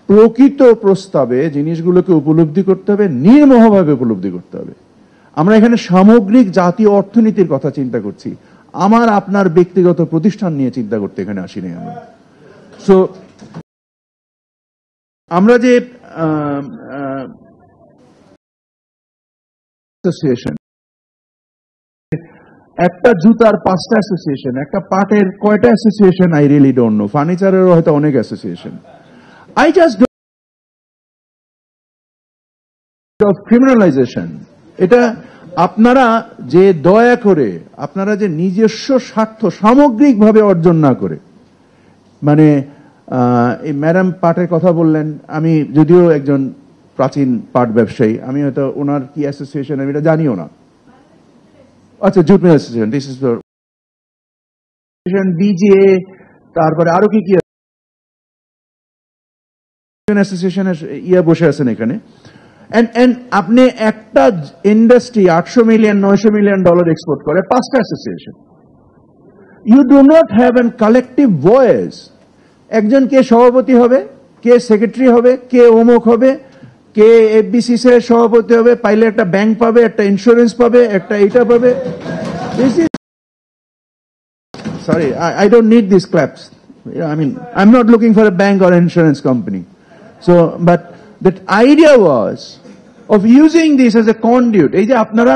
প্রকৃত প্রস্তাবে জিনিসগুলোকে উপলব্ধি করতে হবে, নির্মোহভাবে উপলব্ধি করতে হবে। আমরা এখানে সামগ্রিক জাতীয় অর্থনীতির কথা চিন্তা করছি, আমার আপনার ব্যক্তিগত প্রতিষ্ঠান নিয়ে চিন্তা করতে এখানে আসিনি আমরা। সো আমরা যে অ্যাসোসিয়েশন, একটা জুতার 5টা অ্যাসোসিয়েশন, একটা পাটের কয়টা association, I really don't know. ফার্নিচারেরও হয়তো অনেক association. I just of criminalization, এটা আপনারা যে দয়া করে আপনারা যে নিজস্ব স্বার্থ সামগ্রিকভাবে অর্জন না করে, মানে এই ম্যাডাম পাটের কথা বললেন, আমি যদিও একজন প্রাচীন পাট ব্যবসায়ী, আমি হয়তো ওনার কি অ্যাসোসিয়েশন আমি এটা জানিও না। আচ্ছা, jute mill association, this is BGA, তারপরে আরো কি কি অ্যাসোসিয়েশনের ইয়া বসে আছেন এখানে। আপনি একটা industry 800 million 900 million dollar export করে 5টা association. You do not have an collective voice. একজন কে সভাপতি হবে, কে সেক্রেটারি হবে, কে অমুক হবে, কে এফবিসিসি এর সভাপতি হবে, পাইলে একটা ব্যাংক পাবে, একটা ইন্স্যুরেন্স পাবে, একটা এইটা পাবে। Sorry, I don't need these claps. I mean, I'm not looking for a bank or an insurance company. So, but that idea was of using this as a conduit. এই যে আপনারা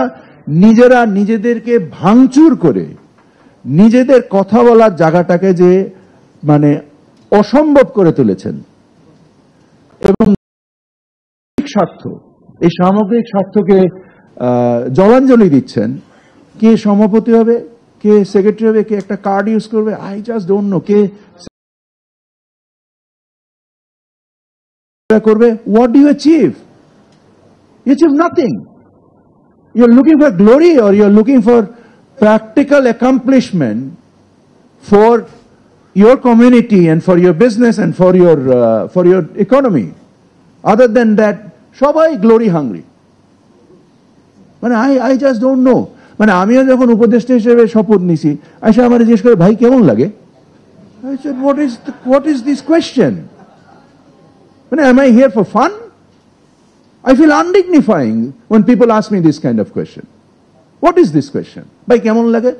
নিজেরা নিজেদেরকে ভাঙচুর করে নিজেদের কথা বলার জায়গাটাকে যে মানে অসম্ভব করে তুলেছেন, এবং স্বার্থ, এই সামগ্রিক স্বার্থকে জলাঞ্জলি দিচ্ছেন। কে সভাপতি হবে, কে সেক্রেটারি হবে, কে একটা কার্ড ইউজ করবে, আই জাস্ট ডোন্ট নো, কে করবে। What do you achieve? You achieve nothing. You're looking for glory, or you're looking for practical accomplishment for your community and for your business and for your economy. Other than that, সবাই glory hungry. মানে I just don't know. মানে আমিও যখন উপদেষ্টা হিসেবে শপথ নিছি, আয়সা আমার জিজ্ঞেস করে, ভাই কেমন লাগে? I said, what is this question? Am I here for fun? I feel undignifying when people ask me this kind of question. What is this question? Bhai kemon lage?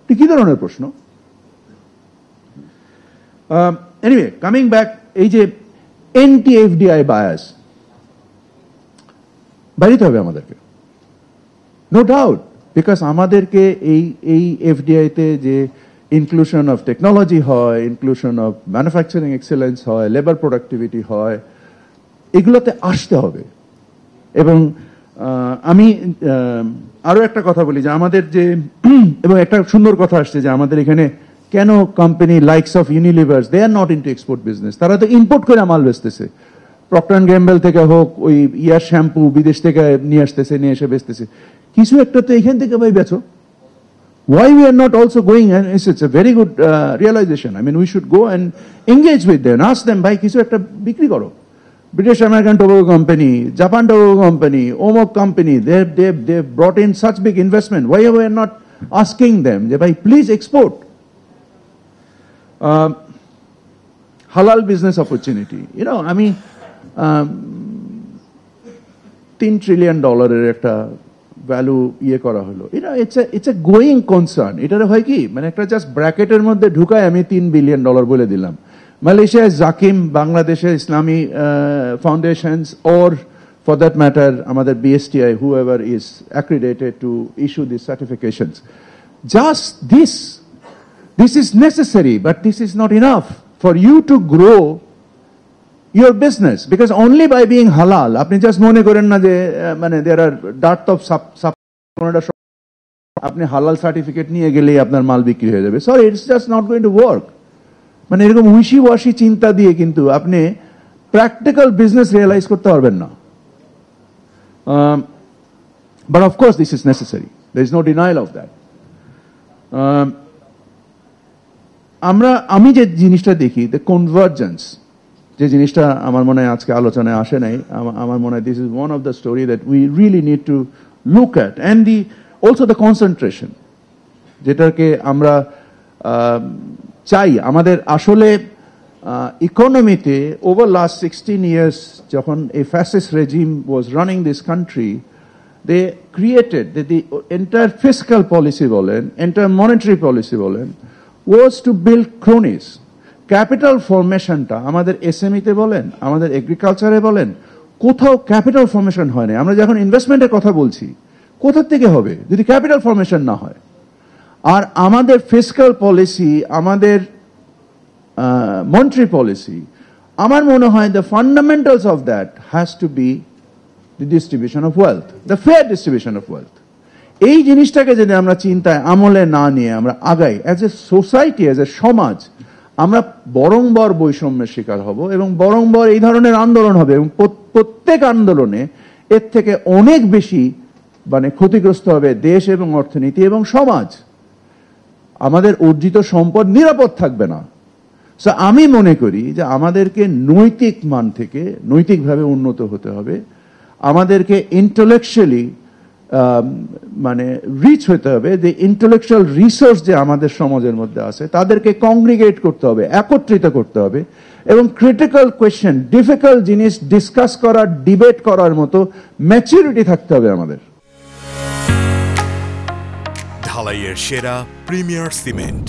Ki dhoroner proshno? Anyway, coming back, ei je anti-FDI bias বাড়িতে হবে আমাদেরকে, no doubt, because আমাদেরকে এই FDI তে যে inclusion of technology হয়, inclusion of manufacturing excellence হয়, labor productivity হয়, এগুলোতে আসতে হবে। এবং আমি আরো একটা কথা বলি যে আমাদের যে এবং একটা সুন্দর কথা আসছে যে আমাদের এখানে কেন company likes of Unilevers, they are not into export business. তারা তো ইম্পোর্ট করে মাল বেচতেছে, প্রক্টর এন্ড গ্যাম্বেল থেকে হোক, ওই ইয়ার শ্যাম্পু বিদেশ থেকে নিয়ে আসতেছে, নিয়ে এসে বেচতেছে। কিছু একটা তো এখান থেকে ভাই বেচো। Why we are not also going, and it's a very good realization. I mean, we should go and engage with them, ask them, bhai kichu ekta bikri koro. British American Tobacco Company, Japan Tobacco Company, Omok Company, they've brought in such big investment. Why are we not asking them, bhai please export? Halal business opportunity. You know, I mean, $3 trillion এর একটা value ইয়ে করা হলো। It's a going concern. এটার হয় কি, মানে একটা জাস্ট ব্র্যাকেটের মধ্যে ঢুকায় আমি $3 বিলিয়ন বলে দিলাম। মালয়েশিয়ায় জাকিম, বাংলাদেশে ইসলামী foundations, or for that matter আমাদের BSTI, whoever is accredited to issue these certifications. Just this is necessary, but this is not enough for you to grow your business, because only by being halal, আপনি just মনে করেন না যে মানে there are dearth of আপনি হালাল certificate নিয়ে গেলেই আপনার মাল বিক্রি হয়ে যাবে। Sorry, it's just not going to work. মানে এরকম উইশি ওয়াশি চিন্তা দিয়ে কিন্তু আপনি প্র্যাকটিক্যাল বিজনেস রিয়েলাইজ করতে পারবেন না। But of course this is necessary, there is no denial of that. আমি যে জিনিসটা দেখি, দ্য কনভার্জেন্স, যে জিনিসটা আমার মনে হয় আজকে আলোচনায় আসে নাই, আমার মনে হয় this is one of the story that we really need to look at, and also the concentration, যেটাকে আমরা চাই। আমাদের আসলে ইকোনমিতে ওভার লাস্ট 16 years যখন এই fascist regime was running this country, they created the entire fiscal policy বলেন, entire monetary policy বলেন, was to build cronies. Capital ফরমেশনটা আমাদের এসএমইতে বলেন, আমাদের এগ্রিকালচারে বলেন, কোথাও ক্যাপিটাল ফরমেশন হয় না। আমরা যখন ইনভেস্টমেন্টের কথা বলছি, কোথা থেকে হবে যদি ক্যাপিটাল ফরমেশন না হয়? আর আমাদের ফিসক্যাল পলিসি, আমাদের মনিটারি পলিসি, আমার মনে হয় the fundamentals of that has to B the distribution of wealth, the fair distribution of wealth. এই জিনিসটাকে যদি আমরা চিন্তায় আমলে না নিয়ে আমরা আগাই, as a society, as a সমাজ, আমরা বরংবর বৈষম্যের শিকার হব এবং বরংবর এই ধরনের আন্দোলন হবে এবং প্রত্যেক আন্দোলনে এর থেকে অনেক বেশি মানে ক্ষতিগ্রস্ত হবে দেশ এবং অর্থনীতি এবং সমাজ। আমাদের অর্জিত সম্পদ নিরাপদ থাকবে না। সো আমি মনে করি যে আমাদেরকে নৈতিক মান থেকে নৈতিকভাবে উন্নত হতে হবে, আমাদেরকে ইন্টেলেকচুয়ালি মানে রিচ হতে হবে, যে ইন্টেলেকচুয়াল রিসোর্স যে আমাদের সমাজের মধ্যে আছে তাদেরকে কংগ্রিগেট করতে হবে, একত্রিত করতে হবে এবং ক্রিটিক্যাল কোয়েশ্চেন, ডিফিকাল্ট জিনিস ডিসকাস করার, ডিবেট করার মতো ম্যাচুরিটি থাকতে হবে আমাদের। ঢালাইয়ের সেরা প্রিমিয়ার সিমেন্ট।